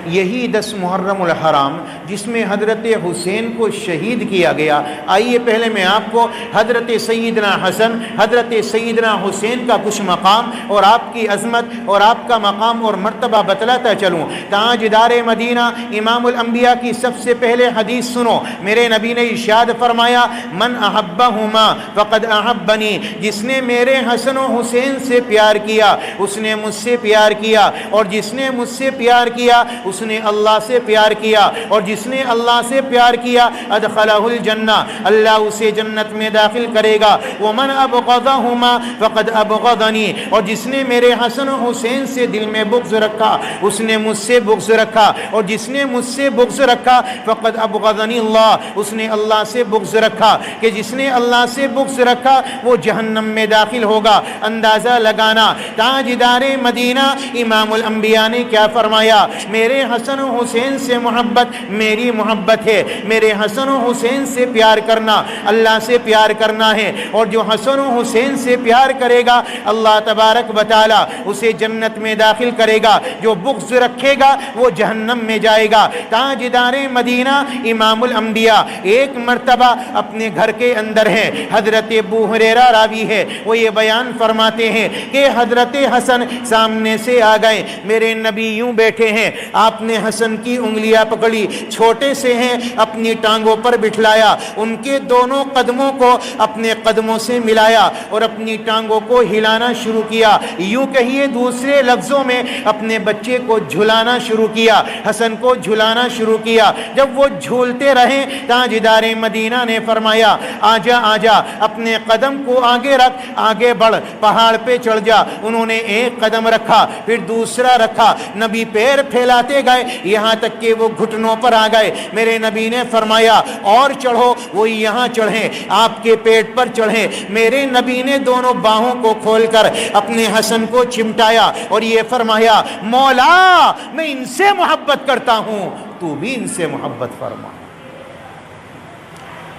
یہی 10 محرم الحرام جس میں حضرت حسین کو شہید کیا گیا۔ آئیے پہلے میں آپ کو حضرت سیدنا حسن، حضرت سیدنا حسین کا کچھ مقام اور آپ کی عظمت اور آپ کا مقام اور مرتبہ بتلاتا چلوں۔ تاجدار مدینہ امام الانبیاء کی سب سے پہلے حدیث سنو، میرے نبی نے ارشاد فرمایا من احبہما فقد احبنی، جس نے میرے حسن و حسین سے پیار کیا اس نے مجھ سے پیار کیا، اور جس نے مجھ سے پیار کیا اس نے اللہ سے پیار کیا، اور جس نے اللہ سے پیار کیا ادخلہ الجنہ، اللہ اسے جنت میں داخل کرے گا۔ ومن ابغضہما فقد ابغضنی، اور جس نے میرے حسن و حسین سے دل میں بغض رکھا اس نے مجھ سے بغض رکھا، اور جس نے مجھ سے بغض رکھا فقد ابغضنی اللہ، اس نے اللہ سے بغض رکھا، کہ جس نے اللہ سے بغض رکھا وہ جہنم میں داخل ہوگا۔ اندازہ لگانا تاجدار مدینہ امام الانبیاء نے کیا فرمایا، میرے حسن و حسین سے محبت میری محبت ہے، میرے حسن و حسین سے پیار کرنا اللہ سے پیار کرنا ہے، اور جو حسن و حسین سے پیار کرے گا اللہ تبارک و تعالی اسے جنت میں داخل کرے گا، جو بغض رکھے گا وہ جہنم میں جائے گا۔ تاجدار مدینہ امام الانبیاء ایک مرتبہ اپنے گھر کے اندر ہیں، حضرت ابو ہریرہ راوی ہے، وہ یہ بیان فرماتے ہیں کہ حضرت حسن سامنے سے آ گئے، میرے نبی یوں بیٹھے ہیں، آپ نے حسن کی انگلیاں پکڑی، چھوٹے سے ہیں اپنی ٹانگوں پر بٹھلایا، ان کے دونوں قدموں کو اپنے قدموں سے ملایا اور اپنی ٹانگوں کو ہلانا شروع کیا، یوں کہیے دوسرے لفظوں میں اپنے بچے کو جھلانا شروع کیا، حسن کو جھلانا شروع کیا۔ جب وہ جھولتے رہے تاجدار مدینہ نے فرمایا آجا آجا، اپنے قدم کو آگے رکھ، آگے بڑھ، پہاڑ پہ چڑھ جا۔ انہوں نے ایک قدم رکھا، پھر دوسرا رکھا، نبی پیر پھیلاتے گئے یہاں تک کہ وہ گھٹنوں پر آ گئے۔ میرے نبی نے فرمایا اور چڑھو، وہ یہاں چڑھیں، آپ کے پیٹ پر چڑھیں۔ میرے نبی نے دونوں باہوں کو کھول کر اپنے حسن کو چمٹایا اور یہ فرمایا مولا میں ان سے محبت کرتا ہوں، تو بھی ان سے محبت فرما۔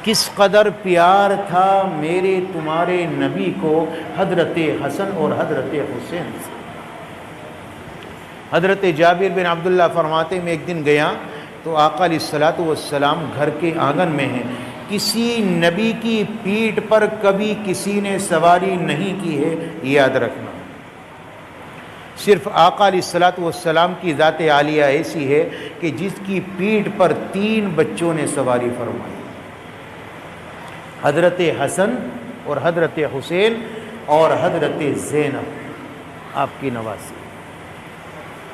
کس قدر پیار تھا میرے تمہارے نبی کو حضرت حسن اور حضرت حسین سے۔ حضرت جابر بن عبداللہ فرماتے میں ایک دن گیا تو آقا علیہ الصلوۃ والسلام گھر کے آنگن میں ہیں، کسی نبی کی پیٹھ پر کبھی کسی نے سواری نہیں کی ہے، یاد رکھنا، صرف آقا علیہ الصلوۃ والسلام کی ذات عالیہ ایسی ہے کہ جس کی پیٹھ پر 3 بچوں نے سواری فرمائی، حضرت حسن اور حضرت حسین اور حضرت زینب آپ کی نوازی،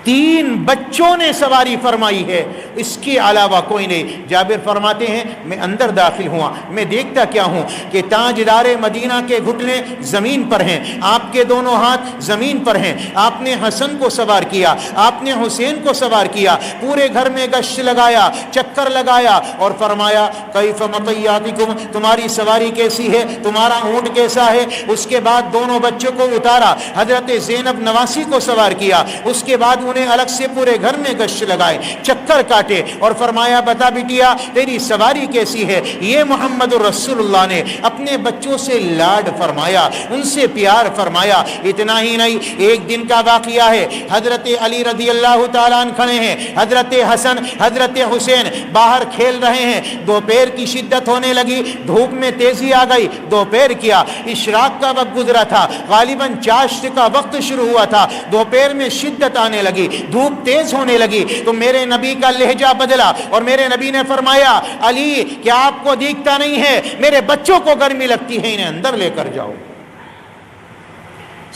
3 بچوں نے سواری فرمائی ہے، اس کے علاوہ کوئی نہیں۔ جابر فرماتے ہیں میں اندر داخل ہوا، میں دیکھتا کیا ہوں کہ تاجدار مدینہ کے گھٹنے زمین پر ہیں، آپ کے دونوں ہاتھ زمین پر ہیں، آپ نے حسن کو سوار کیا، آپ نے حسین کو سوار کیا، پورے گھر میں گشت لگایا، چکر لگایا اور فرمایا کیف مطیاتکم، تمہاری سواری کیسی ہے، تمہارا اونٹ کیسا ہے۔ اس کے بعد دونوں بچوں کو اتارا، حضرت زینب نواسی کو سوار کیا، اس کے بعد انہیں الگ سے پورے گھر میں گشت لگائے، چکر کاٹے اور فرمایا بتا بیٹیا تیری سواری کیسی ہے۔ یہ محمد رسول اللہ نے اپنے بچوں سے لاڈ فرمایا، ان سے پیار فرمایا۔ اتنا ہی نہیں، ایک دن کا واقعہ ہے، حضرت علی رضی اللہ تعالیٰ عنہ کھڑے ہیں، حضرت حسن حضرت حسین باہر کھیل رہے ہیں، دوپہر کی شدت ہونے لگی، دھوپ میں تیزی آ گئی، دوپہر کیا اشراق کا وقت گزرا تھا، غالباً چاشت کا وقت شروع ہوا تھا، دوپہر میں شدت آنے لگی، دھوپ تیز ہونے لگی، تو میرے نبی کا لہجہ بدلا اور میرے نبی نے فرمایا علی کیا آپ کو دیکھتا نہیں ہے میرے بچوں کو گرمی لگتی ہے، انہیں اندر لے کر جاؤ۔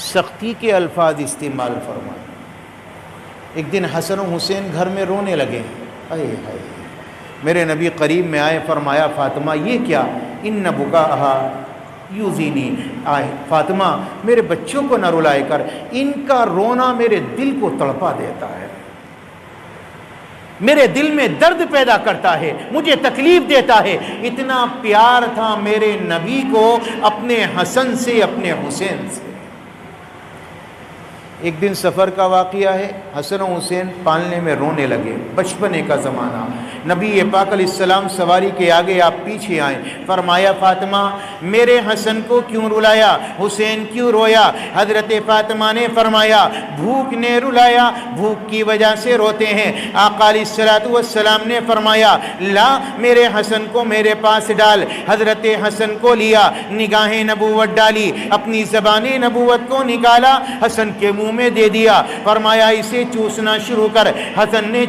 سختی کے الفاظ استعمال فرمائے۔ ایک دن حسن و حسین گھر میں رونے لگے، اے ہائے، میرے نبی قریب میں آئے، فرمایا فاطمہ یہ کیا، ان بکاہا یوزینی، آئے فاطمہ میرے بچوں کو نہ رلائے کر، ان کا رونا میرے دل کو تڑپا دیتا ہے، میرے دل میں درد پیدا کرتا ہے، مجھے تکلیف دیتا ہے۔ اتنا پیار تھا میرے نبی کو اپنے حسن سے، اپنے حسین سے۔ ایک دن سفر کا واقعہ ہے، حسن و حسین پالنے میں رونے لگے، بچپنے کا زمانہ، نبی پاک علیہ السلام سواری کے آگے آپ پیچھے آئیں، فرمایا فاطمہ میرے حسن کو کیوں رلایا، حسین کیوں رویا؟ حضرت فاطمہ نے فرمایا بھوک نے رلایا، بھوک کی وجہ سے روتے ہیں۔ آقا علیہ السلام نے فرمایا لا میرے حسن کو میرے پاس ڈال۔ حضرت حسن کو لیا، نگاہ نبوت ڈالی، اپنی زبان نبوت کو نکالا، حسن کے منہ میں دے دیا، فرمایا اسے چوسنا شروع کر۔ حسن نے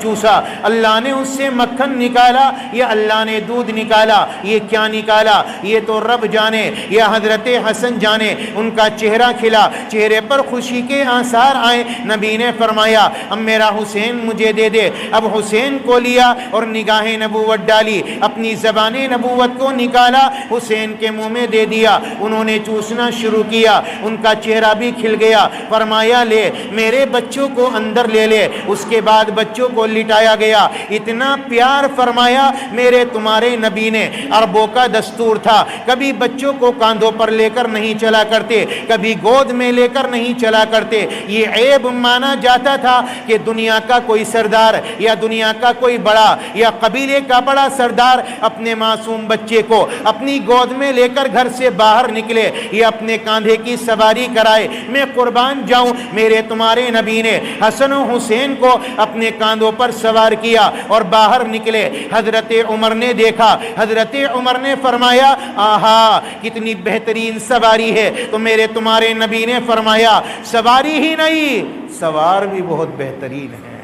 چوسا، اللہ نے اس سے مکھن نکالا یا اللہ نے دودھ نکالا، یہ کیا نکالا یہ تو رب جانے یا حضرت حسن جانے۔ ان کا چہرہ کھلا، چہرے پر خوشی کے آثار آئے۔ نبی نے فرمایا اب میرا حسین مجھے دے دے۔ اب حسین کو لیا اور نگاہ نبوت ڈالی، اپنی زبان نبوت کو نکالا، حسین کے منہ میں دے دیا، انہوں نے چوسنا شروع کیا، ان کا چہرہ بھی کھل گیا۔ فرمایا لے میرے بچوں کو اندر لے لے۔ اس کے بعد بچوں کو لٹایا گیا، اتنا پیار فرمایا میرے تمہارے نبی نے۔ عربوں کا دستور تھا کبھی بچوں کو کاندھوں پر لے کر نہیں چلا کرتے، کبھی گود میں لے کر نہیں چلا کرتے، یہ عیب مانا جاتا تھا کہ دنیا کا کوئی سردار یا دنیا کا کوئی بڑا یا قبیلے کا بڑا سردار اپنے معصوم بچے کو اپنی گود میں لے کر گھر سے باہر نکلے یا اپنے کاندھے کی سواری کرائے۔ میں قربان جاؤں میرے تمہارے نبی نے حسن و حسین کو اپنے کاندھوں پر سوار کیا اور باہر نکلے۔ حضرت عمر نے دیکھا، حضرت عمر نے فرمایا آہا کتنی بہترین سواری ہے، تو میرے تمہارے نبی نے فرمایا سواری ہی نہیں سوار بھی بہت بہترین ہے،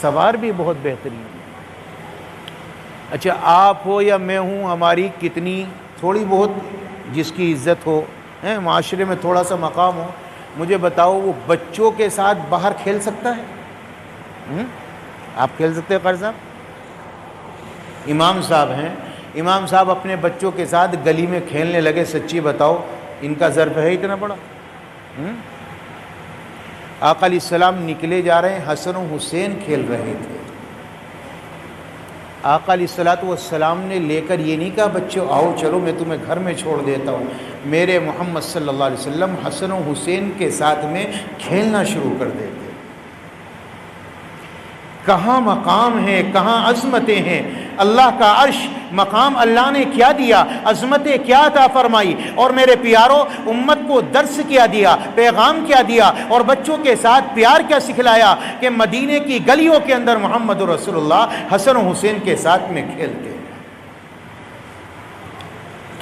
سوار بھی بہت بہترین ہے۔ اچھا آپ ہو یا میں ہوں، ہماری کتنی تھوڑی بہت جس کی عزت ہو، معاشرے میں تھوڑا سا مقام ہو، مجھے بتاؤ وہ بچوں کے ساتھ باہر کھیل سکتا ہے؟ آپ کھیل سکتے ہیں قاری صاحب؟ امام صاحب ہیں، امام صاحب اپنے بچوں کے ساتھ گلی میں کھیلنے لگے، سچی بتاؤ ان کا ظرف ہے اتنا بڑا؟ آقا علیہ السلام نکلے جا رہے ہیں، حسن و حسین کھیل رہے تھے، آقا علیہ السلام نے لے کر یہ نہیں کہا بچوں آؤ چلو میں تمہیں گھر میں چھوڑ دیتا ہوں، میرے محمد صلی اللہ علیہ وسلم حسن و حسین کے ساتھ میں کھیلنا شروع کر دیتے۔ کہاں مقام ہے، کہاں عظمتیں ہیں، اللہ کا عرش مقام اللہ نے کیا دیا، عظمتیں کیا عطا فرمائی، اور میرے پیاروں امت کو درس کیا دیا، پیغام کیا دیا، اور بچوں کے ساتھ پیار کیا سکھلایا کہ مدینے کی گلیوں کے اندر محمد رسول اللہ حسن و حسین کے ساتھ میں کھیلتے۔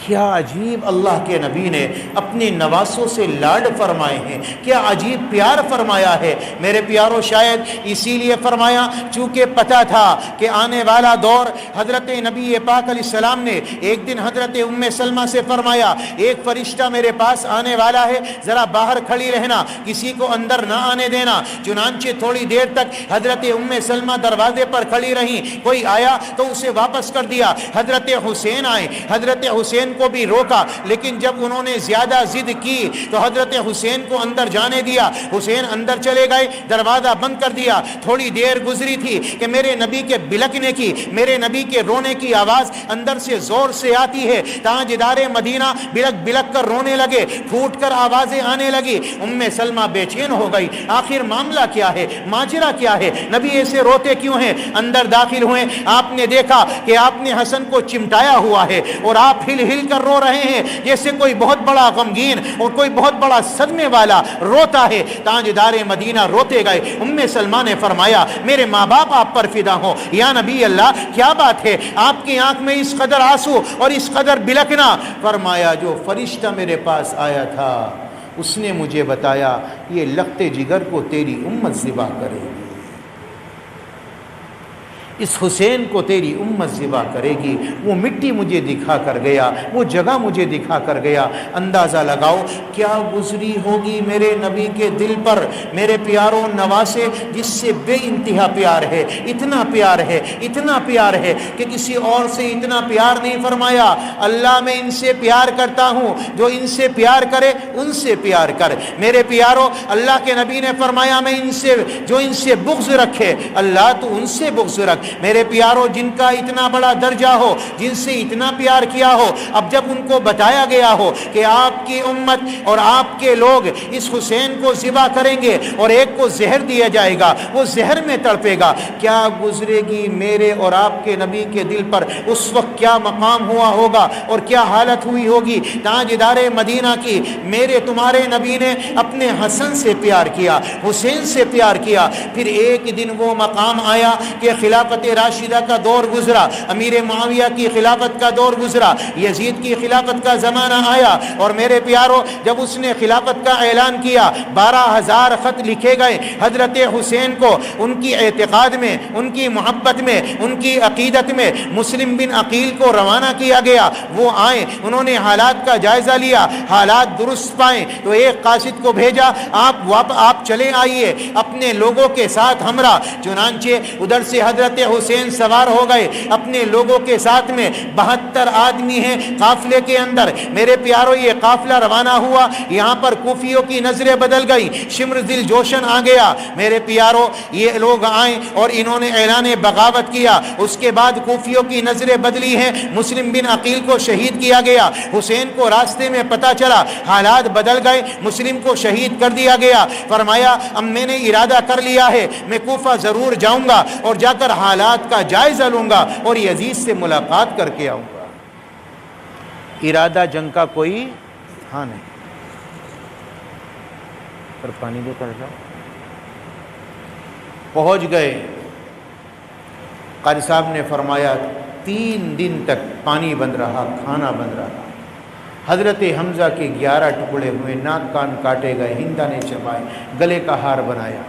کیا عجیب اللہ کے نبی نے اپنے نواسوں سے لاڈ فرمائے ہیں، کیا عجیب پیار فرمایا ہے میرے پیاروں۔ شاید اسی لیے فرمایا چونکہ پتہ تھا کہ آنے والا دور، حضرت نبی پاک علیہ السلام نے ایک دن حضرت ام سلمہ سے فرمایا ایک فرشتہ میرے پاس آنے والا ہے، ذرا باہر کھڑی رہنا، کسی کو اندر نہ آنے دینا۔ چنانچہ تھوڑی دیر تک حضرت ام سلمہ دروازے پر کھڑی رہیں، کوئی آیا تو اسے واپس کر دیا۔ حضرت حسین آئے، حضرت حسین کو بھی روکا، لیکن جب انہوں نے زیادہ ضد کی تو حضرت حسین کو اندر جانے دیا۔ حسین اندر چلے گئے، دروازہ بند کر دیا۔ تھوڑی دیر گزری تھی کہ میرے نبی کے بلکنے کی، میرے نبی کے رونے کی آواز اندر سے زور سے آتی ہے۔ تاجدار مدینہ بلک بلک کر رونے لگے، پھوٹ کر آوازیں آنے لگی۔ ام سلمہ بے چین ہو گئی، آخر معاملہ کیا ہے، ماجرا کیا ہے، نبی ایسے روتے کیوں ہیں؟ اندر داخل ہوئے، آپ نے دیکھا کہ آپ نے حسن کو چمٹایا ہوا ہے اور آپ ہل ہل کر رو رہے ہیں جیسے کوئی بہت بڑا غمگین اور کوئی بہت بڑا صدمے والا روتا ہے۔ تاجدار مدینہ روتے گئے۔ ام سلمہ نے فرمایا میرے ماں باپ آپ پر فدا ہو، یا نبی اللہ کیا بات ہے، آپ کی آنکھ میں اس قدر آنسو اور اس قدر بلکنا؟ فرمایا جو فرشتہ میرے پاس آیا تھا اس نے مجھے بتایا یہ لخت جگر کو تیری امت ذبح کرے گی، اس حسین کو تیری امت ذبح کرے گی۔ وہ مٹی مجھے دکھا کر گیا، وہ جگہ مجھے دکھا کر گیا۔ اندازہ لگاؤ کیا گزری ہوگی میرے نبی کے دل پر، میرے پیاروں نواسے جس سے بے انتہا پیار ہے، اتنا پیار ہے، اتنا پیار ہے کہ کسی اور سے اتنا پیار نہیں فرمایا۔ اللہ میں ان سے پیار کرتا ہوں، جو ان سے پیار کرے ان سے پیار کر۔ میرے پیاروں اللہ کے نبی نے فرمایا میں ان سے جو ان سے بغض رکھے اللہ تو ان سے بغض رکھ۔ میرے پیاروں جن کا اتنا بڑا درجہ ہو، جن سے اتنا پیار کیا ہو، اب جب ان کو بتایا گیا ہو کہ آپ کی امت اور آپ کے لوگ اس حسین کو ذبح کریں گے اور ایک کو زہر دیا جائے گا، وہ زہر میں تڑپے گا، کیا گزرے گی میرے اور آپ کے نبی کے دل پر؟ اس وقت کیا مقام ہوا ہوگا اور کیا حالت ہوئی ہوگی؟ تاجدار مدینہ کی میرے تمہارے نبی نے اپنے حسن سے پیار کیا، حسین سے پیار کیا، پھر ایک دن وہ مقام آیا کہ خلافت راشدہ کا دور گزرا، امیر معاویہ کی خلافت کا دور گزرا، یزید کی خلافت کا زمانہ آیا، اور میرے پیاروں جب اس نے خلافت کا اعلان کیا 12,000 خط لکھے گئے حضرت حسین کو، ان کی اعتقاد میں، ان کی محبت میں، ان کی عقیدت میں مسلم بن عقیل کو روانہ کیا گیا۔ وہ آئے، انہوں نے حالات کا جائزہ لیا، حالات درست پائیں تو ایک قاصد کو بھیجا، آپ چلے آئیے اپنے لوگوں کے ساتھ ہمراہ۔ چنانچہ ادھر سے حضرت حسین سوار ہو گئے اپنے لوگوں کے ساتھ میں، 72 آدمی ہیں قافلے کے اندر۔ میرے پیاروں یہ قافلہ روانہ ہوا، یہاں پر کوفیوں کی نظریں بدل گئی، شمر دل جوشن آ گیا۔ میرے پیاروں یہ لوگ آئیں اور انہوں نے اعلان بغاوت کیا، اس کے بعد کوفیوں کی نظریں بدلی ہیں، مسلم بن عقیل کو شہید کیا گیا۔ حسین کو راستے میں پتہ چلا حالات بدل گئے، مسلم کو شہید کر دیا گیا۔ فرمایا اب میں نے ارادہ کر لیا ہے، میں کوفہ ضرور جاؤں گا اور جا کر حالات کا جائزہ لوں گا اور یزید سے ملاقات کر کے آؤں گا۔ ارادہ جنگ کا کوئی تھا نہیں۔ پر پانی دے کر جاؤ۔ پہنچ گئے، قاری صاحب نے فرمایا 3 دن تک پانی بند رہا، کھانا بند رہا۔ حضرت حمزہ کے 11 ٹکڑے ہوئے، ناک کان کاٹے گئے، ہندا نے چبائے، گلے کا ہار بنایا،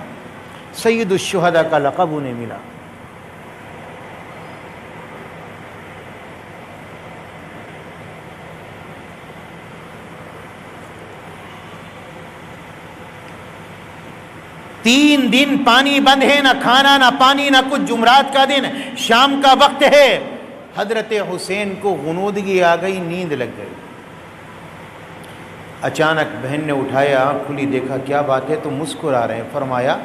سید الشہداء کا لقب انہیں ملا۔ تین دن پانی بند ہے، نہ کھانا نہ پانی نہ کچھ، جمعرات کا دن، شام کا وقت ہے۔ حضرت حسین کو غنودگی آ گئی، نیند لگ گئی۔ اچانک بہن نے اٹھایا، آنکھ کھلی، دیکھا کیا بات ہے، تو مسکرا رہے ہیں۔ فرمایا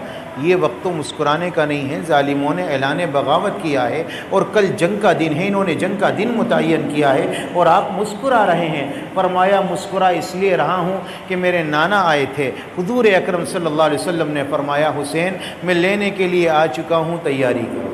یہ وقت تو مسکرانے کا نہیں ہے، ظالموں نے اعلان بغاوت کیا ہے اور کل جنگ کا دن ہے، انہوں نے جنگ کا دن متعین کیا ہے اور آپ مسکرا رہے ہیں۔ فرمایا مسکرا اس لیے رہا ہوں کہ میرے نانا آئے تھے، حضور اکرم صلی اللہ علیہ وسلم نے فرمایا حسین میں لینے کے لیے آ چکا ہوں، تیاری کرو۔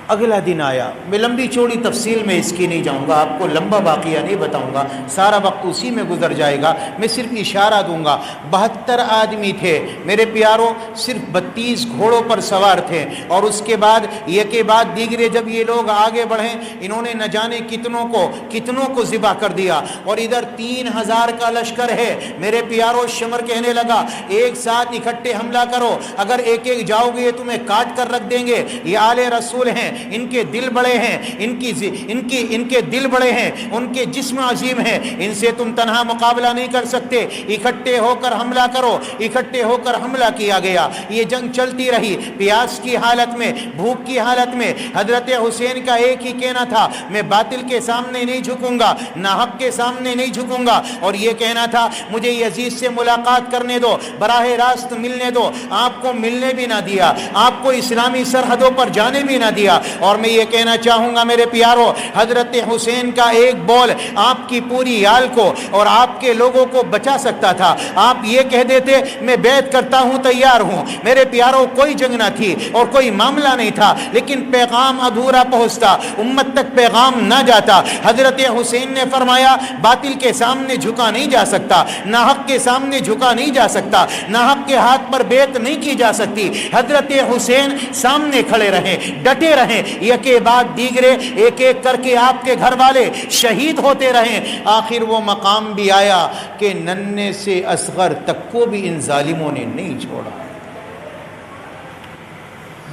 اگلا دن آیا، میں لمبی چوڑی تفصیل میں اس کی نہیں جاؤں گا، آپ کو لمبا واقعہ نہیں بتاؤں گا، سارا وقت اسی میں گزر جائے گا، میں صرف اشارہ دوں گا۔ 72 آدمی تھے میرے پیاروں، صرف 32 گھوڑوں پر سوار تھے، اور اس کے بعد یہ کے بعد دیگرے جب یہ لوگ آگے بڑھیں، انہوں نے نہ جانے کتنوں کو ذبح کر دیا، اور ادھر 3000 کا لشکر ہے۔ میرے پیاروں شمر کہنے لگا ایک ساتھ اکٹھے حملہ کرو، اگر ایک ایک جاؤ گے تمہیں کاٹ کر رکھ دیں گے، یہ آل رسول ہیں، ان کے دل بڑے ہیں، ان کے دل بڑے ہیں، ان کے جسم عظیم ہیں، ان سے تم تنہا مقابلہ نہیں کر سکتے، اکٹھے ہو کر حملہ کرو۔ اکٹھے ہو کر حملہ کیا گیا۔ یہ جنگ چلتی رہی، پیاس کی حالت میں، بھوک کی حالت میں۔ حضرت حسین کا ایک ہی کہنا تھا میں باطل کے سامنے نہیں جھکوں گا، ناحق کے سامنے نہیں جھکوں گا، اور یہ کہنا تھا مجھے یزید سے ملاقات کرنے دو، براہ راست ملنے دو۔ آپ کو ملنے بھی نہ دیا، آپ کو اسلامی سرحدوں پر جانے بھی نہ دیا۔ اور میں یہ کہنا چاہوں گا میرے پیاروں، حضرت حسین کا ایک بول آپ کی پوری آل کو اور آپ کے لوگوں کو بچا سکتا تھا۔ آپ یہ کہہ دیتے میں بیعت کرتا ہوں، تیار ہوں۔ میرے پیاروں کوئی جنگ نہ تھی اور کوئی معاملہ نہیں تھا، لیکن پیغام ادھورا پہنچتا، امت تک پیغام نہ جاتا۔ حضرت حسین نے فرمایا باطل کے سامنے جھکا نہیں جا سکتا، ناحق کے سامنے جھکا نہیں جا سکتا، ناحق کے ہاتھ پر بیعت نہیں کی جا سکتی۔ حضرت حسین سامنے کھڑے رہے، ڈٹے رہے، یک کے بعد دیگرے ایک ایک کر کے آپ کے گھر والے شہید ہوتے رہے۔ آخر وہ مقام بھی آیا کہ ننھے سے اصغر تک کو بھی ان ظالموں نے نہیں چھوڑا۔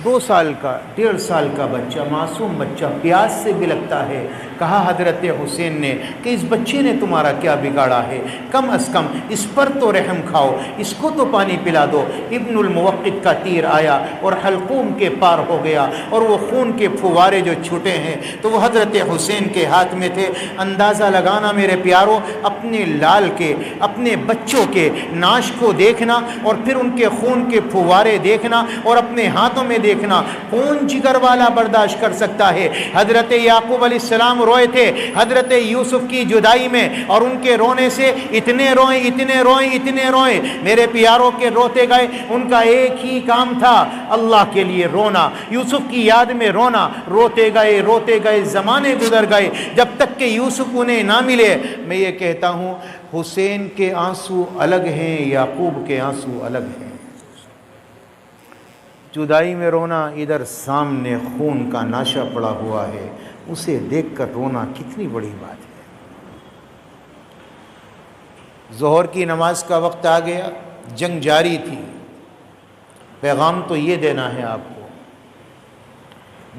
2 سال کا 1.5 سال کا بچہ، معصوم بچہ پیاس سے بلکتا ہے، کہا حضرت حسین نے کہ اس بچے نے تمہارا کیا بگاڑا ہے، کم از کم اس پر تو رحم کھاؤ، اس کو تو پانی پلا دو۔ ابن الموقد کا تیر آیا اور حلقوم کے پار ہو گیا اور وہ خون کے پھوارے جو چھوٹے ہیں تو وہ حضرت حسین کے ہاتھ میں تھے۔ اندازہ لگانا میرے پیاروں، اپنے لال کے، اپنے بچوں کے ناش کو دیکھنا اور پھر ان کے خون کے پھوارے دیکھنا اور اپنے ہاتھوں میں دیکھنا، کون جگر والا برداشت کر سکتا ہے؟ حضرت یعقوب علیہ السلام روئے تھے حضرت یوسف کی جدائی میں، اور ان کے رونے سے اتنے روئے اتنے روئے اتنے روئے میرے پیاروں کے روتے گئے۔ ان کا ایک ہی کام تھا، اللہ کے لیے رونا، یوسف کی یاد میں رونا، روتے گئے، زمانے گزر گئے جب تک کہ یوسف انہیں نہ ملے۔ میں یہ کہتا ہوں حسین کے آنسو الگ ہیں، یعقوب کے آنسو الگ ہیں۔ جدائی میں رونا، ادھر سامنے خون کا ناشا پڑا ہوا ہے، اسے دیکھ کر رونا کتنی بڑی بات ہے۔ ظہر کی نماز کا وقت آ گیا، جنگ جاری تھی۔ پیغام تو یہ دینا ہے آپ کو،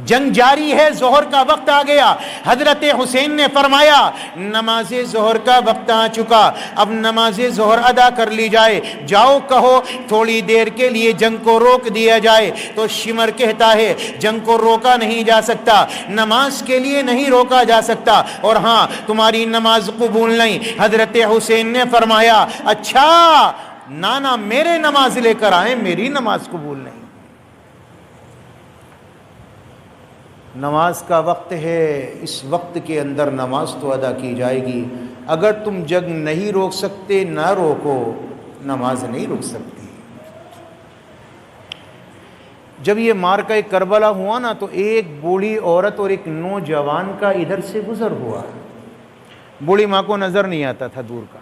جنگ جاری ہے، ظہر کا وقت آ گیا۔ حضرت حسین نے فرمایا نماز ظہر کا وقت آ چکا، اب نماز ظہر ادا کر لی جائے، جاؤ کہو تھوڑی دیر کے لیے جنگ کو روک دیا جائے۔ تو شمر کہتا ہے جنگ کو روکا نہیں جا سکتا، نماز کے لیے نہیں روکا جا سکتا، اور ہاں تمہاری نماز قبول نہیں۔ حضرت حسین نے فرمایا اچھا نانا میرے نماز لے کر آئیں، میری نماز قبول نہیں۔ نماز کا وقت ہے، اس وقت کے اندر نماز تو ادا کی جائے گی۔ اگر تم جنگ نہیں روک سکتے نہ روکو، نماز نہیں روک سکتی۔ جب یہ مارکہ کربلا ہوا نا تو ایک بوڑھی عورت اور ایک نوجوان کا ادھر سے گزر ہوا۔ بوڑھی ماں کو نظر نہیں آتا تھا دور کا،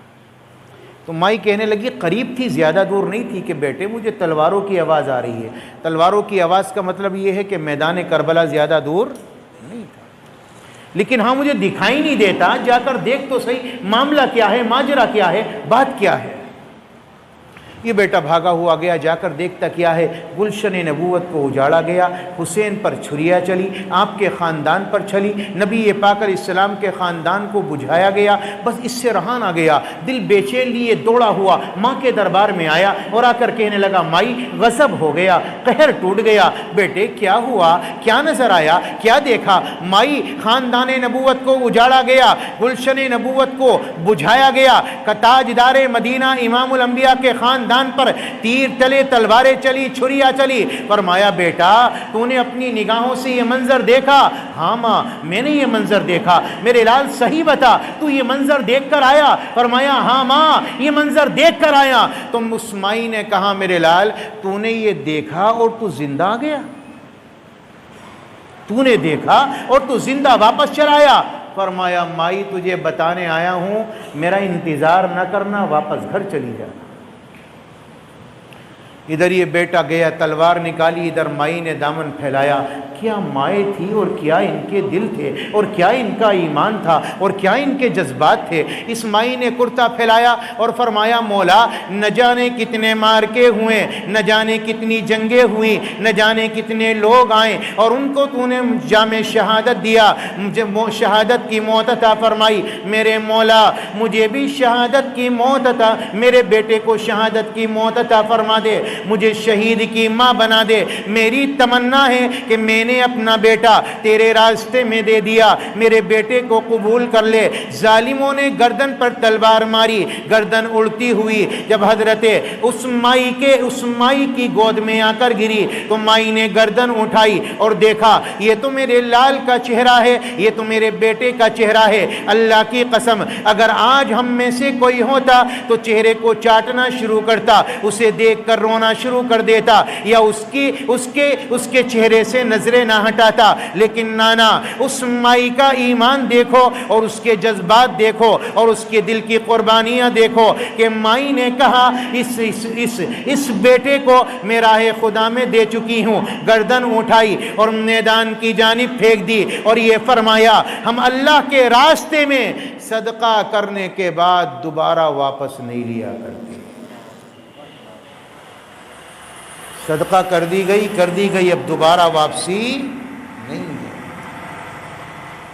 تو مائی کہنے لگی، قریب تھی زیادہ دور نہیں تھی، کہ بیٹے مجھے تلواروں کی آواز آ رہی ہے۔ تلواروں کی آواز کا مطلب یہ ہے کہ میدان کربلا زیادہ دور نہیں تھا، لیکن ہاں مجھے دکھائی نہیں دیتا، جا کر دیکھ تو صحیح معاملہ کیا ہے، ماجرا کیا ہے، بات کیا ہے۔ یہ بیٹا بھاگا ہوا گیا، جا کر دیکھتا کیا ہے، گلشن نبوت کو اجاڑا گیا، حسین پر چھریا چلی، آپ کے خاندان پر چلی، نبی پاک علیہ السلام کے خاندان کو بجھایا گیا۔ بس اس سے رہا نہ گیا، دل بے چین لیے دوڑا ہوا ماں کے دربار میں آیا اور آ کر کہنے لگا مائی غضب ہو گیا، قہر ٹوٹ گیا، بیٹے کیا ہوا، کیا نظر آیا، کیا دیکھا؟ مائی خاندان نبوت کو اجاڑا گیا، گلشن نبوت کو بجھایا گیا، تاجدار مدینہ امام الانبیاء کے خاندان پر تیر چلے، تلواریں چلی، چھریا چلی۔ فرمایا بیٹا تو نے اپنی نگاہوں سے یہ منظر دیکھا؟ ہاں ماں میں نے یہ منظر دیکھا۔ میرے لال صحیح بتا تو یہ منظر دیکھ کر آیا؟ فرمایا ہاں ماں یہ منظر دیکھ کر آیا۔ تو اس مائی نے کہا میرے لال تو نے یہ دیکھا اور تو زندہ آ گیا؟ تو نے دیکھا اور تو زندہ واپس چلا آیا؟ فرمایا مائی تجھے بتانے آیا ہوں، میرا انتظار نہ کرنا، واپس گھر چلی جانا۔ ادھر یہ بیٹا گیا، تلوار نکالی، ادھر مائی نے دامن پھیلایا۔ کیا مائیں تھی اور کیا ان کے دل تھے اور کیا ان کا ایمان تھا اور کیا ان کے جذبات تھے۔ اس مائی نے کرتا پھیلایا اور فرمایا مولا نہ جانے کتنے مارکے ہوئے، نہ جانے کتنی جنگیں ہوئی، نہ جانے کتنے لوگ آئیں اور ان کو تو نے جام شہادت دیا، مجھے شہادت کی موت عطا فرمائی۔ میرے مولا مجھے بھی شہادت کی موت عطا، میرے بیٹے کو شہادت کی موت عطا فرما دے، مجھے شہید کی ماں بنا دے۔ میری تمنا ہے کہ میں نے اپنا بیٹا تیرے راستے میں دے دیا، میرے بیٹے کو قبول کر لے۔ ظالموں نے گردن پر تلوار ماری، گردن اڑتی ہوئی جب حضرت اس مائی کی گود میں آ کر گری تو مائی نے گردن اٹھائی اور دیکھا یہ تو میرے لال کا چہرہ ہے، یہ تو میرے بیٹے کا چہرہ ہے۔ اللہ کی قسم اگر آج ہم میں سے کوئی ہوتا تو چہرے کو چاٹنا شروع کرتا، اسے دیکھ کر رونا شروع کر دیتا یا اس کے چہرے سے نظریں نہ ہٹاتا، لیکن نانا اس مائی کا ایمان دیکھو اور اس کے جذبات دیکھو اور اس کے دل کی قربانیاں دیکھو کہ مائی نے کہا اس بیٹے کو میں راہ خدا میں دے چکی ہوں، گردن اٹھائی اور میدان کی جانب پھینک دی اور یہ فرمایا ہم اللہ کے راستے میں صدقہ کرنے کے بعد دوبارہ واپس نہیں لیا کرتے۔ صدقہ کر دی گئی، اب دوبارہ واپسی نہیں ہے۔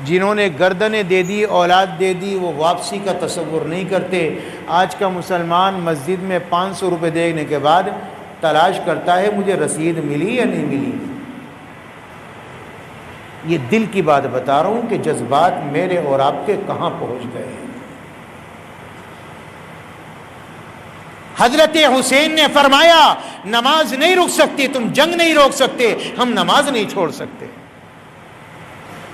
جنہوں نے گردنیں دے دی، اولاد دے دی، وہ واپسی کا تصور نہیں کرتے۔ آج کا مسلمان مسجد میں 500 روپے دینے کے بعد تلاش کرتا ہے مجھے رسید ملی یا نہیں ملی۔ یہ دل کی بات بتا رہا ہوں کہ جذبات میرے اور آپ کے کہاں پہنچ گئے ہیں۔ حضرت حسین نے فرمایا نماز نہیں رک سکتی، تم جنگ نہیں روک سکتے، ہم نماز نہیں چھوڑ سکتے۔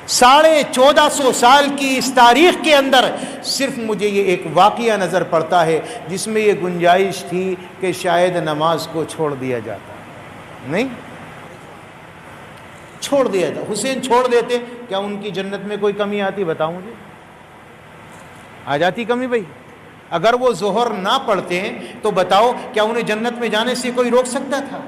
1450 سال کی اس تاریخ کے اندر صرف مجھے یہ ایک واقعہ نظر پڑتا ہے جس میں یہ گنجائش تھی کہ شاید نماز کو چھوڑ دیا جاتا، نہیں چھوڑ دیا تھا۔ حسین چھوڑ دیتے، کیا ان کی جنت میں کوئی کمی آتی؟ بتاؤ مجھے، آ جاتی کمی بھائی؟ اگر وہ ظہر نہ پڑھتے ہیں تو بتاؤ کیا انہیں جنت میں جانے سے کوئی روک سکتا تھا؟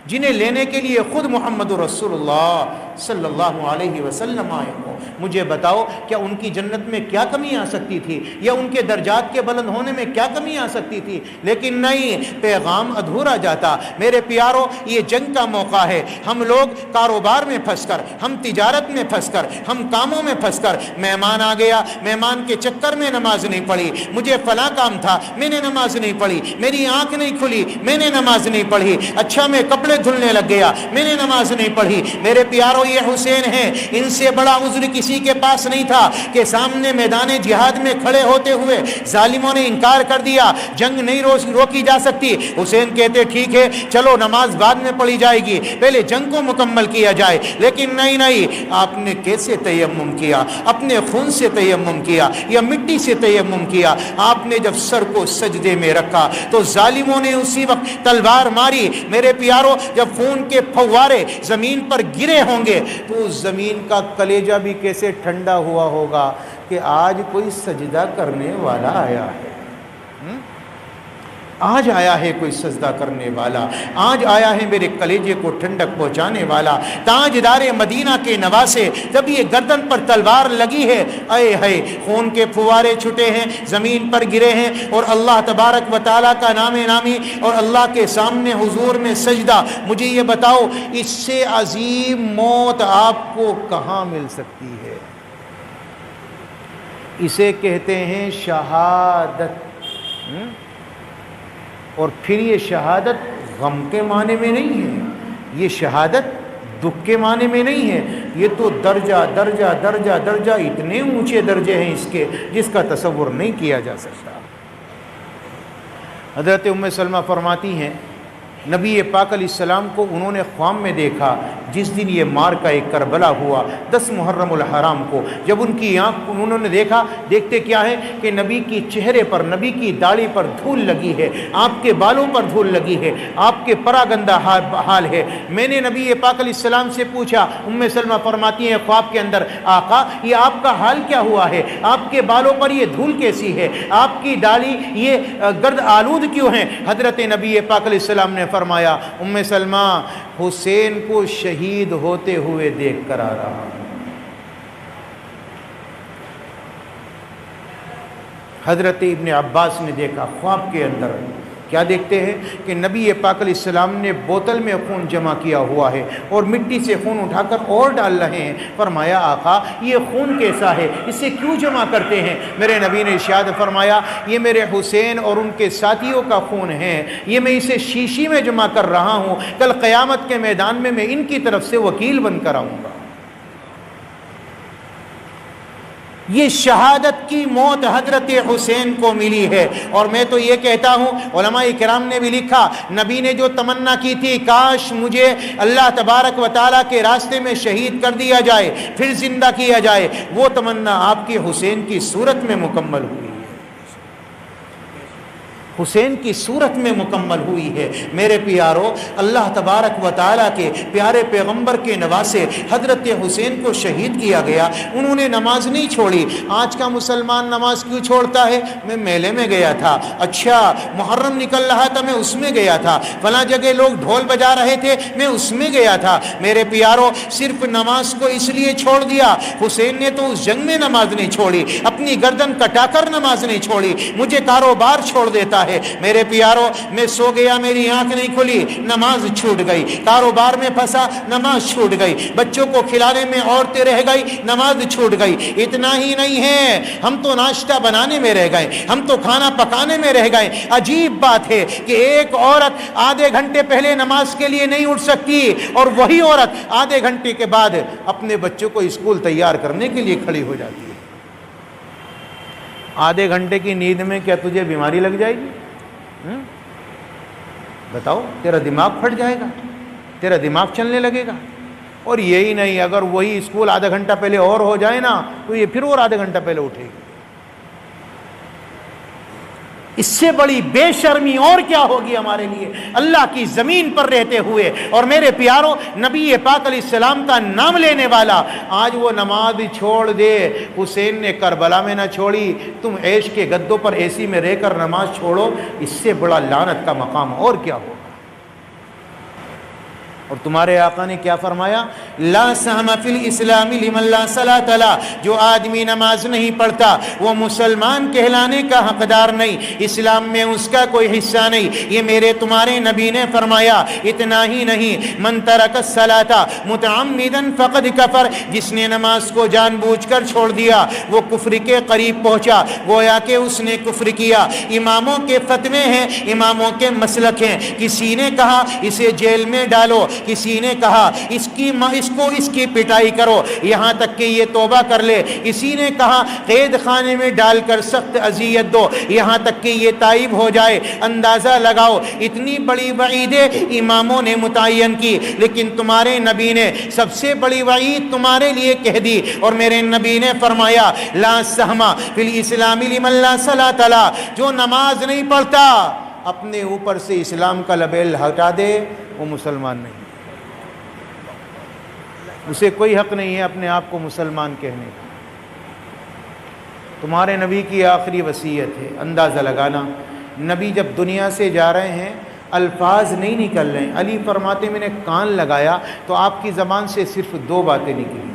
جنہیں لینے کے لیے خود محمد رسول اللہ صلی اللہ علیہ وسلم آئے ہوں، مجھے بتاؤ کیا ان کی جنت میں کیا کمی آ سکتی تھی، یا ان کے درجات کے بلند ہونے میں کیا کمی آ سکتی تھی؟ لیکن نہیں، پیغام ادھورا جاتا۔ میرے پیارو، یہ جنگ کا موقع ہے۔ ہم لوگ کاروبار میں پھنس کر، ہم تجارت میں پھنس کر، ہم کاموں میں پھنس کر، مہمان آ گیا، مہمان کے چکر میں نماز نہیں پڑھی، مجھے فلاں کام تھا میں نے نماز نہیں پڑھی، میری آنکھ نہیں کھلی میں نے نماز نہیں پڑھی، اچھا میں کپڑے دھلنے لگ گیا میں نے نماز نہیں پڑھی۔ میرے پیارو، یہ حسین ہیں، ان سے بڑا عذر کسی کے پاس نہیں تھا کہ سامنے میدان جہاد میں کھڑے ہوتے ہوئے ظالموں نے انکار کر دیا، جنگ نہیں روکی جا سکتی۔ حسین کہتے ٹھیک ہے چلو نماز بعد میں پڑھی جائے گی، پہلے جنگ کو مکمل کیا جائے۔ لیکن نہیں، آپ نے کیسے تیمم کیا؟ اپنے خون سے تیمم کیا یا مٹی سے تیمم کیا؟ آپ نے جب سر کو سجدے میں رکھا تو ظالموں نے اسی وقت تلوار ماری۔ میرے پیارو، جب خون کے پھوارے زمین پر گرے ہوں گے تو اس زمین کا کلیجہ بھی کیسے ٹھنڈا ہوا ہوگا کہ آج کوئی سجدہ کرنے والا آیا ہے۔ آج آیا ہے کوئی سجدہ کرنے والا، آج آیا ہے میرے کلیجے کو ٹھنڈک پہنچانے والا، تاجدار مدینہ کے نواسے۔ جب یہ گردن پر تلوار لگی ہے، اے ہے خون کے پھوارے چھٹے ہیں، زمین پر گرے ہیں، اور اللہ تبارک و تعالیٰ کا نام نامی اور اللہ کے سامنے حضور میں سجدہ۔ مجھے یہ بتاؤ اس سے عظیم موت آپ کو کہاں مل سکتی ہے؟ اسے کہتے ہیں شہادت۔ اور پھر یہ شہادت غم کے معنی میں نہیں ہے، یہ شہادت دکھ کے معنی میں نہیں ہے، یہ تو درجہ درجہ درجہ درجہ اتنے اونچے درجے ہیں اس کے جس کا تصور نہیں کیا جا سکتا۔ حضرت ام سلمہ فرماتی ہیں نبی پاک علیہ السلام کو انہوں نے خواب میں دیکھا جس دن یہ مارکہ ایک کربلا ہوا 10 محرم الحرام کو۔ جب ان کی آنکھ انہوں نے دیکھا، دیکھتے کیا ہے کہ نبی کی چہرے پر، نبی کی داڑھی پر دھول لگی ہے، آپ کے بالوں پر دھول لگی ہے، آپ کے پراگندہ حال ہے۔ میں نے نبی پاک علیہ السلام سے پوچھا، ام سلمہ فرماتی ہیں خواب کے اندر، آقا یہ آپ کا حال کیا ہوا ہے؟ آپ کے بالوں پر یہ دھول کیسی ہے؟ آپ کی داڑھی یہ گرد آلود کیوں ہیں؟ حضرت نبی پاک علیہ السلام نے فرمایا ام سلمہ حسین کو شہید ہوتے ہوئے دیکھ کر آ رہا ہوں۔ حضرت ابن عباس نے دیکھا خواب کے اندر، کیا دیکھتے ہیں کہ نبی پاک علیہ السلام نے بوتل میں خون جمع کیا ہوا ہے اور مٹی سے خون اٹھا کر اور ڈال رہے ہیں۔ فرمایا آقا یہ خون کیسا ہے، اسے کیوں جمع کرتے ہیں؟ میرے نبی نے ارشاد فرمایا یہ میرے حسین اور ان کے ساتھیوں کا خون ہے، یہ میں اسے شیشی میں جمع کر رہا ہوں، کل قیامت کے میدان میں ان کی طرف سے وکیل بن کر آؤں گا۔ یہ شہادت کی موت حضرت حسین کو ملی ہے۔ اور میں تو یہ کہتا ہوں، علماء کرام نے بھی لکھا، نبی نے جو تمنا کی تھی کاش مجھے اللہ تبارک و تعالیٰ کے راستے میں شہید کر دیا جائے پھر زندہ کیا جائے، وہ تمنا آپ کی حسین کی صورت میں مکمل ہوئی ہے، حسین کی صورت میں مکمل ہوئی ہے۔ میرے پیارو، اللہ تبارک و تعالیٰ کے پیارے پیغمبر کے نواسے حضرت حسین کو شہید کیا گیا، انہوں نے نماز نہیں چھوڑی۔ آج کا مسلمان نماز کیوں چھوڑتا ہے؟ میں میلے میں گیا تھا، اچھا محرم نکل رہا تھا میں اس میں گیا تھا، فلاں جگہ لوگ ڈھول بجا رہے تھے میں اس میں گیا تھا۔ میرے پیارو، صرف نماز کو اس لیے چھوڑ دیا؟ حسین نے تو اس جنگ میں نماز نہیں چھوڑی، اپنی گردن کٹا کر نماز نہیں چھوڑی، مجھے کاروبار چھوڑ دیتا ہے، ہے۔ میرے پیارو، میں سو گیا، میری آنکھ نہیں کھلی، نماز چھوٹ گئی، کاروبار میں پھنسا، نماز چھوٹ گئی، بچوں کو کھلانے میں عورتیں رہ گئی، نماز چھوٹ گئی۔ اتنا ہی نہیں ہے، ہم تو ناشتہ بنانے میں رہ گئے، ہم تو کھانا پکانے میں رہ گئے۔ عجیب بات ہے کہ ایک عورت آدھے گھنٹے پہلے نماز کے لیے نہیں اٹھ سکتی، اور وہی عورت آدھے گھنٹے کے بعد اپنے بچوں کو اسکول تیار کرنے کے لیے کھڑی ہو جاتی ہے۔ آدھے گھنٹے کی نیند میں کیا تجھے بیماری لگ جائے گی؟ بتاؤ، تیرا دماغ پھٹ جائے گا، تیرا دماغ چلنے لگے گا۔ اور یہی نہیں، اگر وہی اسکول آدھا گھنٹہ پہلے اور ہو جائے نا تو یہ پھر اور آدھا گھنٹہ پہلے اٹھے گی۔ اس سے بڑی بے شرمی اور کیا ہوگی ہمارے لیے اللہ کی زمین پر رہتے ہوئے۔ اور میرے پیاروں، نبی پاک علیہ السلام کا نام لینے والا آج وہ نماز چھوڑ دے۔ حسین نے کربلا میں نہ چھوڑی، تم عیش کے گدوں پر اے سی میں رہ کر نماز چھوڑو، اس سے بڑا لعنت کا مقام اور کیا ہوگا۔ اور تمہارے آقا نے کیا فرمایا؟ لا سہم فی الاسلام لمن لا صلاۃ لہ، جو آدمی نماز نہیں پڑھتا وہ مسلمان کہلانے کا حقدار نہیں، اسلام میں اس کا کوئی حصہ نہیں، یہ میرے تمہارے نبی نے فرمایا۔ اتنا ہی نہیں، من ترک الصلاۃ متعمدا فقد کفر، جس نے نماز کو جان بوجھ کر چھوڑ دیا وہ کفر کے قریب پہنچا، گویا کہ اس نے کفر کیا۔ اماموں کے فتوے ہیں، اماموں کے مسلک ہیں، کسی نے کہا اسے جیل میں ڈالو، کسی نے کہا اس کی پٹائی کرو یہاں تک کہ یہ توبہ کر لے، کسی نے کہا قید خانے میں ڈال کر سخت اذیت دو یہاں تک کہ یہ تائب ہو جائے۔ اندازہ لگاؤ، اتنی بڑی وعیدیں اماموں نے متعین کی، لیکن تمہارے نبی نے سب سے بڑی وعید تمہارے لیے کہہ دی، اور میرے نبی نے فرمایا لا سہم فی الاسلام لمن لا صلاۃ لہ، جو نماز نہیں پڑھتا اپنے اوپر سے اسلام کا لبیل ہٹا دے وہ مسلمان نہیں، اسے کوئی حق نہیں ہے اپنے آپ کو مسلمان کہنے کا۔ تمہارے نبی کی آخری وصیت ہے، اندازہ لگانا، نبی جب دنیا سے جا رہے ہیں الفاظ نہیں نکل رہے ہیں، علی فرماتے میں نے کان لگایا تو آپ کی زبان سے صرف دو باتیں نکلی۔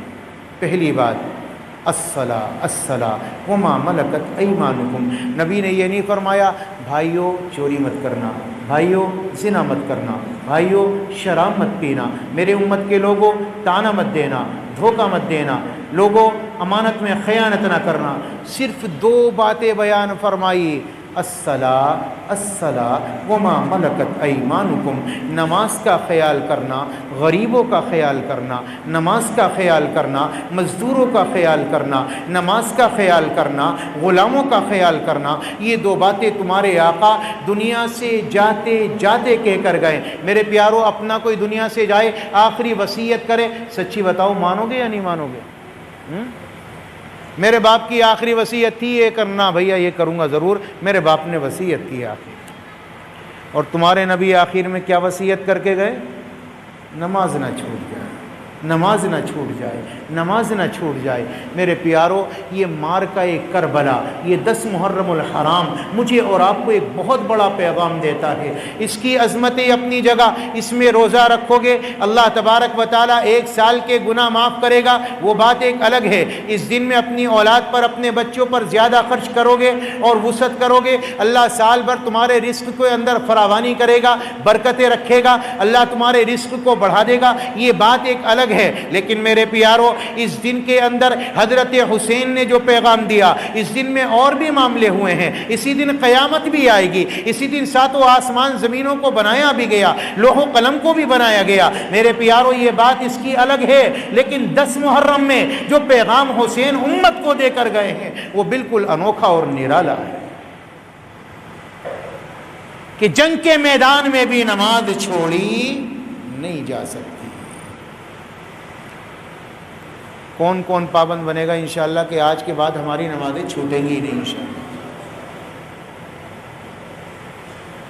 پہلی بات الصلاۃ الصلاۃ وما ملکت ایمانکم، نبی نے یہ نہیں فرمایا بھائیو چوری مت کرنا، بھائیو زنا مت کرنا، بھائیو شراب مت پینا، میرے امت کے لوگوں تانا مت دینا، دھوکہ مت دینا، لوگوں امانت میں خیانت نہ کرنا، صرف دو باتیں بیان فرمائی، الصلاۃ الصلاۃ وما ملکت ایمانکم، نماز کا خیال کرنا، غریبوں کا خیال کرنا، نماز کا خیال کرنا، مزدوروں کا خیال کرنا، نماز کا خیال کرنا، غلاموں کا خیال کرنا، یہ دو باتیں تمہارے آقا دنیا سے جاتے جاتے کہہ کر گئے۔ میرے پیارو، اپنا کوئی دنیا سے جائے آخری وصیت کرے، سچی بتاؤ مانو گے یا نہیں مانو گے؟ میرے باپ کی آخری وصیت تھی یہ کرنا، بھیا یہ کروں گا ضرور، میرے باپ نے وصیت کی آخر، اور تمہارے نبی آخر میں کیا وصیت کر کے گئے؟ نماز نہ چھوٹ جائے، نماز نہ چھوٹ جائے، نماز نہ چھوٹ جائے۔ میرے پیارو، یہ مارکہ کربلا، یہ 10 محرم الحرام مجھے اور آپ کو ایک بہت بڑا پیغام دیتا ہے۔ اس کی عظمتیں اپنی جگہ، اس میں روزہ رکھو گے اللہ تبارک و تعالیٰ 1 سال کے گناہ معاف کرے گا، وہ بات ایک الگ ہے۔ اس دن میں اپنی اولاد پر، اپنے بچوں پر زیادہ خرچ کرو گے اور وسعت کرو گے، اللہ سال بھر تمہارے رزق کے اندر فراوانی کرے گا، برکتیں رکھے گا، اللہ تمہارے رزق کو بڑھا دے گا، یہ بات ایک الگ ہے۔ لیکن میرے پیارو، اس دن کے اندر حضرت حسین نے جو پیغام دیا، اس دن میں اور بھی معاملے ہوئے ہیں، اسی دن قیامت بھی آئے گی، اسی دن 7 آسمان زمینوں کو بنایا بھی گیا، لوح و قلم کو بھی بنایا گیا۔ میرے پیارو، یہ بات اس کی الگ ہے، لیکن 10 محرم میں جو پیغام حسین امت کو دے کر گئے ہیں وہ بالکل انوکھا اور نرالا ہے، کہ جنگ کے میدان میں بھی نماز چھوڑی نہیں جا سکتی۔ کون کون پابند بنے گا انشاءاللہ کہ آج کے بعد ہماری نمازیں چھوٹیں گی نہیں انشاءاللہ؟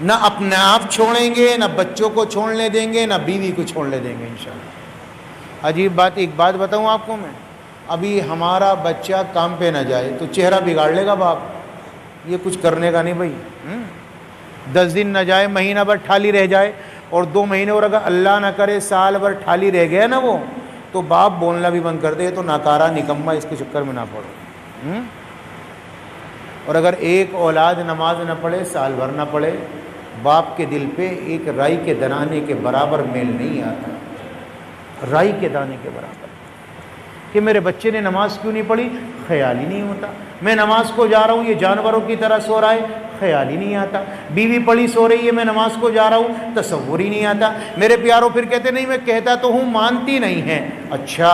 نہ اپنے آپ چھوڑیں گے، نہ بچوں کو چھوڑنے دیں گے، نہ بیوی کو چھوڑنے دیں گے انشاءاللہ۔ عجیب بات، ایک بات بتاؤں آپ کو میں، ابھی ہمارا بچہ کام پہ نہ جائے تو چہرہ بگاڑ لے گا باپ، یہ کچھ کرنے کا نہیں بھائی۔ 10 دن نہ جائے، مہینہ بھر ٹھالی رہ جائے، اور 2 مہینے اور اگر اللہ نہ کرے سال بھر ٹھالی رہ گیا نا وہ، تو باپ بولنا بھی بند کر دے، تو ناکارہ نکمہ اس کے چکر میں نہ پڑو۔ اور اگر ایک اولاد نماز نہ پڑھے، سال بھر نہ پڑھے، باپ کے دل پہ ایک رائی کے دانے کے برابر میل نہیں آتا، رائی کے دانے کے برابر، کہ میرے بچے نے نماز کیوں نہیں پڑھی، خیال ہی نہیں ہوتا۔ میں نماز کو جا رہا ہوں، یہ جانوروں کی طرح سو رہا ہے، خیال ہی نہیں آتا۔ بیوی پڑھی سو رہی ہے، میں نماز کو جا رہا ہوں، تصور ہی نہیں آتا۔ میرے پیاروں پھر کہتے نہیں میں کہتا تو ہوں، مانتی نہیں ہے۔ اچھا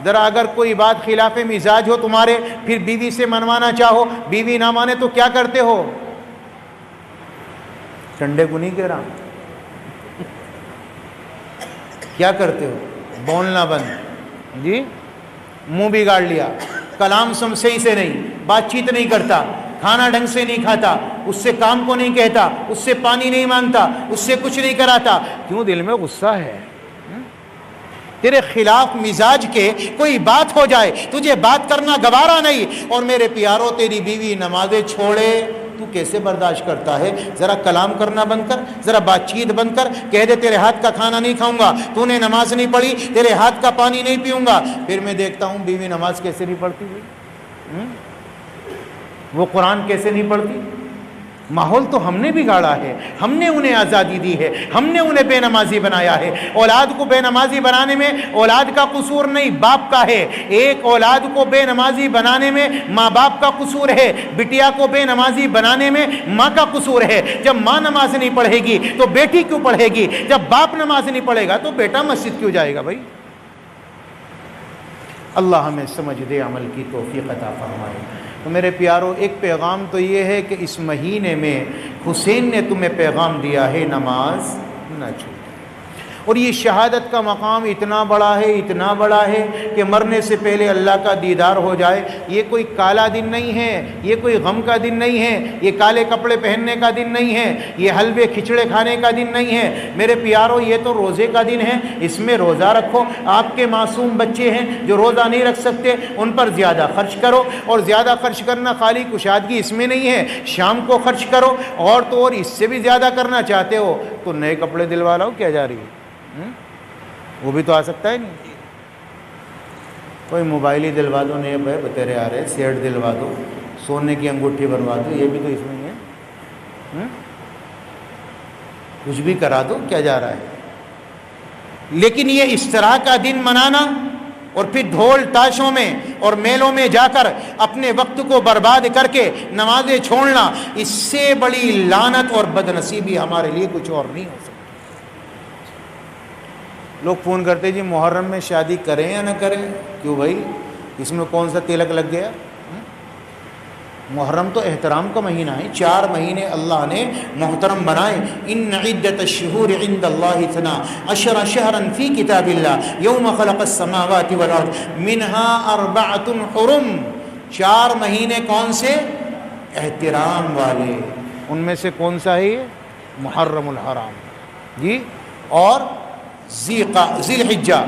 ذرا اگر کوئی بات خلاف مزاج ہو تمہارے، پھر بیوی سے منوانا چاہو، بیوی نہ مانے تو کیا کرتے ہو؟ ٹنڈے کو نہیں کہہ رہا، کیا کرتے ہو؟ بولنا بند، جی منہ بگاڑ لیا، کلام صحیح سے نہیں، بات چیت نہیں کرتا، کھانا ڈھنگ سے نہیں کھاتا، اس سے کام کو نہیں کہتا، اس سے پانی نہیں مانگتا، اس سے کچھ نہیں کراتا، کیوں؟ دل میں غصہ ہے۔ تیرے خلاف مزاج کے کوئی بات ہو جائے، تجھے بات کرنا گوارا نہیں، اور میرے پیاروں تیری بیوی نمازیں چھوڑے، تو کیسے برداشت کرتا ہے؟ ذرا کلام کرنا بند کر، ذرا بات چیت بند کر، کہہ دے تیرے ہاتھ کا کھانا نہیں کھاؤں گا، تو نے نماز نہیں پڑھی، تیرے ہاتھ کا پانی نہیں پیوں گا۔ پھر میں دیکھتا ہوں بیوی نماز کیسے نہیں پڑھتی ہوئی، وہ قرآن کیسے نہیں پڑھتی۔ ماحول تو ہم نے بگاڑا ہے، ہم نے انہیں آزادی دی ہے، ہم نے انہیں بے نمازی بنایا ہے۔ اولاد کو بے نمازی بنانے میں اولاد کا قصور نہیں، باپ کا ہے۔ ایک اولاد کو بے نمازی بنانے میں ماں باپ کا قصور ہے، بٹیا کو بے نمازی بنانے میں ماں کا قصور ہے۔ جب ماں نماز نہیں پڑھے گی تو بیٹی کیوں پڑھے گی؟ جب باپ نماز نہیں پڑھے گا تو بیٹا مسجد کیوں جائے گا بھائی؟ اللہ ہمیں سمجھ دے، عمل کی توفیق عطا فرمائے۔ تو میرے پیاروں، ایک پیغام تو یہ ہے کہ اس مہینے میں حسین نے تمہیں پیغام دیا ہے نماز نہ چھوڑو، اور یہ شہادت کا مقام اتنا بڑا ہے، اتنا بڑا ہے کہ مرنے سے پہلے اللہ کا دیدار ہو جائے۔ یہ کوئی کالا دن نہیں ہے، یہ کوئی غم کا دن نہیں ہے، یہ کالے کپڑے پہننے کا دن نہیں ہے، یہ حلوے کھچڑے کھانے کا دن نہیں ہے۔ میرے پیاروں، یہ تو روزے کا دن ہے، اس میں روزہ رکھو۔ آپ کے معصوم بچے ہیں جو روزہ نہیں رکھ سکتے، ان پر زیادہ خرچ کرو، اور زیادہ خرچ کرنا خالی کشادگی اس میں نہیں ہے، شام کو خرچ کرو، اور تو اور اس سے بھی زیادہ کرنا چاہتے ہو تو نئے کپڑے دلوا لاؤ، کیا جا رہی ہے؟ وہ بھی تو آ سکتا ہے نہیں؟ کوئی موبائل ہی دلوا دو، نئے بھائی بتیرے آ رہے، سیٹ دلوا دو، سونے کی انگوٹھی بنوا دو، یہ بھی تو اس میں ہے، کچھ بھی کرا دو، کیا جا رہا ہے؟ لیکن یہ اس طرح کا دن منانا اور پھر ڈھول تاشوں میں اور میلوں میں جا کر اپنے وقت کو برباد کر کے نمازیں چھوڑنا، اس سے بڑی لعنت اور بدنصیبی ہمارے لیے کچھ اور نہیں ہو سکتی۔ لوگ فون کرتے جی محرم میں شادی کریں یا نہ کریں؟ کیوں بھائی، اس میں کون سا تلک لگ گیا؟ محرم تو احترام کا مہینہ ہے، 4 مہینے اللہ نے محترم بنائے۔ ان عدت الشہور عند اللہ 12 شہرا فی کتاب اللہ یوم خلق السماوات والارض منها 4 حرم۔ 4 مہینے کون سے؟ احترام والے، ان میں سے کون سا ہے یہ؟ محرم الحرام، جی، اور ذی الحجہ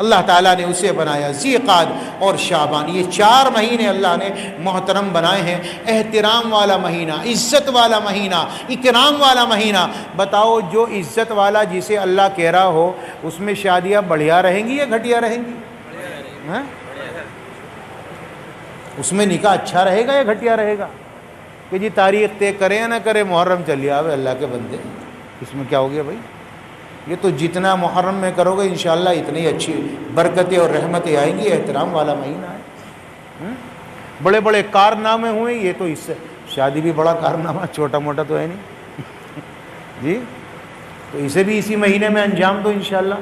اللہ تعالیٰ نے اسے بنایا، ذی قعد اور شعبان، یہ 4 مہینے اللہ نے محترم بنائے ہیں۔ احترام والا مہینہ، عزت والا مہینہ، اکرام والا مہینہ۔ بتاؤ، جو عزت والا جسے اللہ کہہ رہا ہو، اس میں شادیاں بڑھیا رہیں گی یا گھٹیا رہیں گی؟ اس میں نکاح اچھا رہے گا یا گھٹیا رہے گا؟ کہ جی تاریخ طے کریں یا نہ کریں، محرم چلے آوے، اللہ کے بندے، اس میں کیا ہو گیا بھائی؟ یہ تو جتنا محرم میں کرو گے انشاءاللہ اتنی اچھی برکتیں اور رحمتیں آئیں گی۔ احترام والا مہینہ ہے، بڑے بڑے کارنامے ہوئے، یہ تو اس سے شادی بھی بڑا کارنامہ، چھوٹا موٹا تو ہے نہیں جی، تو اسے بھی اسی مہینے میں انجام دو انشاءاللہ۔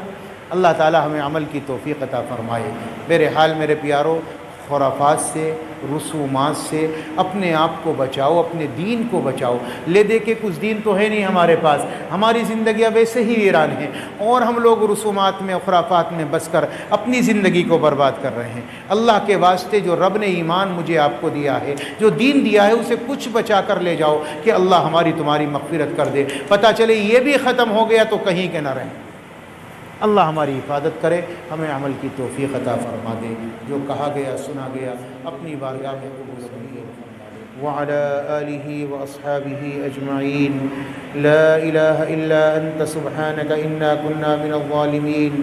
اللہ تعالی ہمیں عمل کی توفیق عطا فرمائے۔ میرے حال میرے پیاروں، خرافات سے، رسومات سے اپنے آپ کو بچاؤ، اپنے دین کو بچاؤ۔ لے دے کے کچھ دین تو ہے نہیں ہمارے پاس، ہماری زندگیاں ویسے ہی ویران ہیں، اور ہم لوگ رسومات میں، خرافات میں بس کر اپنی زندگی کو برباد کر رہے ہیں۔ اللہ کے واسطے جو رب نے ایمان مجھے آپ کو دیا ہے، جو دین دیا ہے، اسے کچھ بچا کر لے جاؤ کہ اللہ ہماری تمہاری مغفرت کر دے۔ پتہ چلے یہ بھی ختم ہو گیا تو کہیں کے نہ رہیں۔ اللہ ہماری حفاظت کرے، ہمیں عمل کی توفیق عطا فرما دے۔ جو کہا گیا سنا گیا اپنی بارگاہ میں قبول فرمائے۔ وعلى آله وأصحابه أجمعين، لا إله إلا أنت سبحانك إنا كنا من الظالمين،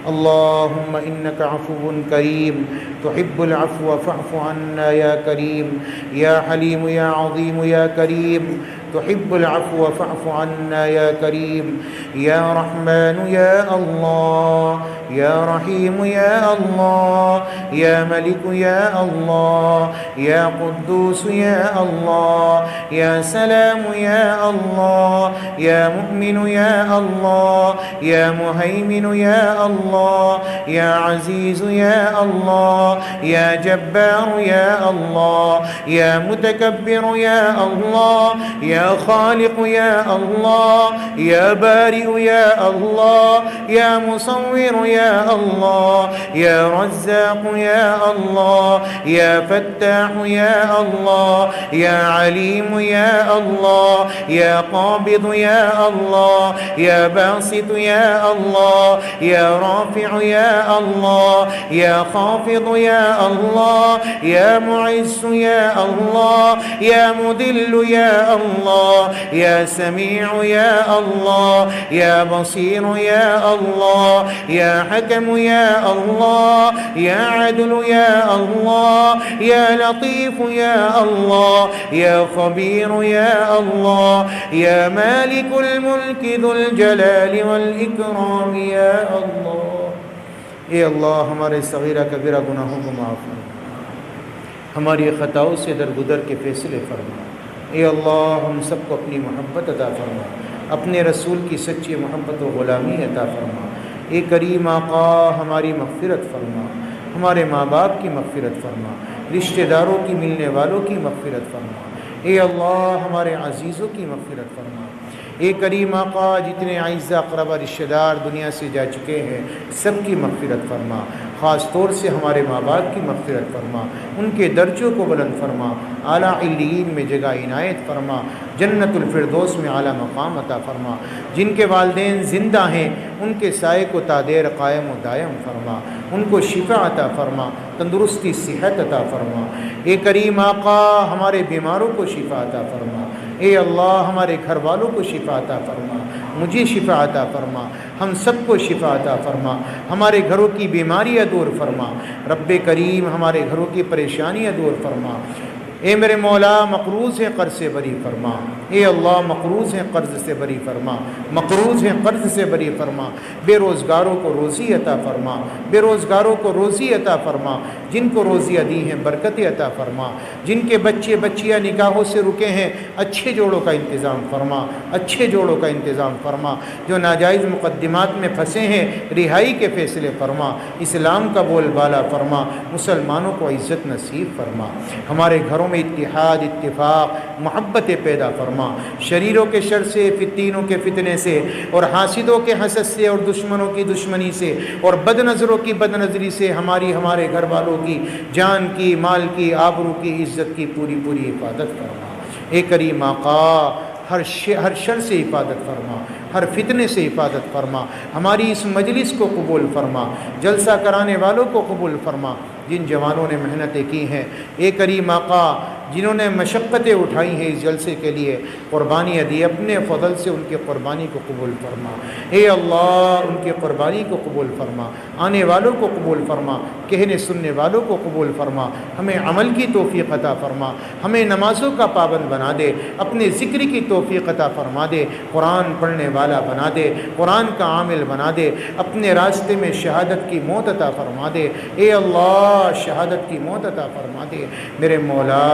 اللهم إنك عفو كريم تحب العفو فاعف عنا يا كريم يا حليم يا عظيم يا كريم تحب العفو فاعف عنا يا كريم يا رحمن يا الله يا رحيم يا الله يا ملك يا الله يا قدوس يا الله يا سلام يا الله يا مؤمن يا الله يا مهيمن يا الله يا عزيز يا الله يا جبار يا الله يا متكبر يا الله يا خالق يا الله يا بارئ يا الله يا مصور يا الله يا رزاق يا الله يا فتاح يا الله يا عليم يا الله يا قابض يا الله يا باسط يا الله يا رافع يا الله يا خافض يا الله يا معز يا الله يا مذل يا الله يا سميع يا الله يا بصير يا الله يا حكم يا الله يا عدل يا الله يا لطيف يا الله يا خبير يا الله يا مالك الملك ذو الجلال والإكرام يا اللہ. اے اللہ ہمارے صغیرہ کبیرہ گناہوں کو معاف فرما، ہماری خطاؤں سے درگزر کے فیصلے فرما. اے اللہ ہم سب کو اپنی محبت عطا فرما، اپنے رسول کی سچی محبت و غلامی عطا فرما. اے کریم آقا ہماری مغفرت فرما، ہمارے ماں باپ کی مغفرت فرما، رشتہ داروں کی ملنے والوں کی مغفرت فرما. اے اللہ ہمارے عزیزوں کی مغفرت فرما. اے کریم آقا جتنے اعزاء اقربا رشتہ دار دنیا سے جا چکے ہیں سب کی مغفرت فرما، خاص طور سے ہمارے ماں باپ کی مغفرت فرما، ان کے درجوں کو بلند فرما، اعلیٰ علیین میں جگہ عنایت فرما، جنت الفردوس میں اعلیٰ مقام عطا فرما. جن کے والدین زندہ ہیں ان کے سائے کو تادیر قائم و دائم فرما، ان کو شفا عطا فرما، تندرستی صحت عطا فرما. اے کریم آقا ہمارے بیماروں کو شفا عطا فرما. اے اللہ ہمارے گھر والوں کو شفا عطا فرما، مجھے شفا عطا فرما، ہم سب کو شفا عطا فرما. ہمارے گھروں کی بیماریاں دور فرما، رب کریم ہمارے گھروں کی پریشانیاں دور فرما. اے میرے مولا مقروض ہیں قرض سے بری فرما. اے اللہ مقروض ہیں قرض سے بری فرما، مقروض ہیں قرض سے بری فرما. بے روزگاروں کو روزی عطا فرما، بے روزگاروں کو روزی عطا فرما. جن کو روزیاں دی ہیں برکت عطا فرما. جن کے بچے بچیاں نکاحوں سے رکے ہیں اچھے جوڑوں کا انتظام فرما، اچھے جوڑوں کا انتظام فرما. جو ناجائز مقدمات میں پھنسے ہیں رہائی کے فیصلے فرما، اسلام کا بول بالا فرما، مسلمانوں کو عزت نصیب فرما. ہمارے گھروں میں اتحاد اتفاق محبتیں پیدا فرما. شریروں کے شر سے، فتینوں کے فتنے سے، اور حاسدوں کے حسد سے، اور دشمنوں کی دشمنی سے، اور بد نظروں کی بد نظری سے ہمارے گھر والوں کی جان کی، مال کی، آبرو کی، عزت کی پوری پوری حفاظت فرما. اے کریم آقا ہر شر سے حفاظت فرما، ہر فتنے سے حفاظت فرما. ہماری اس مجلس کو قبول فرما، جلسہ کرانے والوں کو قبول فرما. جن جوانوں نے محنتیں کی ہیں اے کریم آقا، جنہوں نے مشقتیں اٹھائی ہیں اس جلسے کے لیے، قربانیاں دی، اپنے فضل سے ان کی قربانی کو قبول فرما. اے اللہ ان کی قربانی کو قبول فرما، آنے والوں کو قبول فرما، کہنے سننے والوں کو قبول فرما. ہمیں عمل کی توفیق عطا فرما، ہمیں نمازوں کا پابند بنا دے، اپنے ذکر کی توفیق عطا فرما دے، قرآن پڑھنے والا بنا دے، قرآن کا عامل بنا دے، اپنے راستے میں شہادت کی موت عطا فرما دے. اے اللہ شہادت کی موت عطا فرما دے. میرے مولا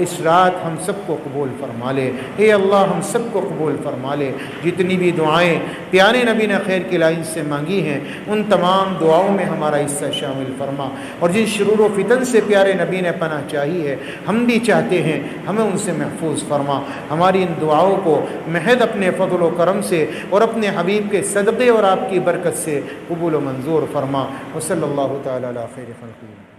اس رات ہم سب کو قبول فرما لے. اے اللہ ہم سب کو قبول فرما لے. جتنی بھی دعائیں پیارے نبی نے خیر کی لائن سے مانگی ہیں ان تمام دعاؤں میں ہمارا حصہ شامل فرما. اور جن شرور و فتن سے پیارے نبی نے پناہ چاہی ہے ہم بھی چاہتے ہیں، ہمیں ان سے محفوظ فرما. ہماری ان دعاؤں کو محض اپنے فضل و کرم سے اور اپنے حبیب کے صدقے اور آپ کی برکت سے قبول و منظور فرما. وصلی اللہ تعالی علی خیر خلقہ.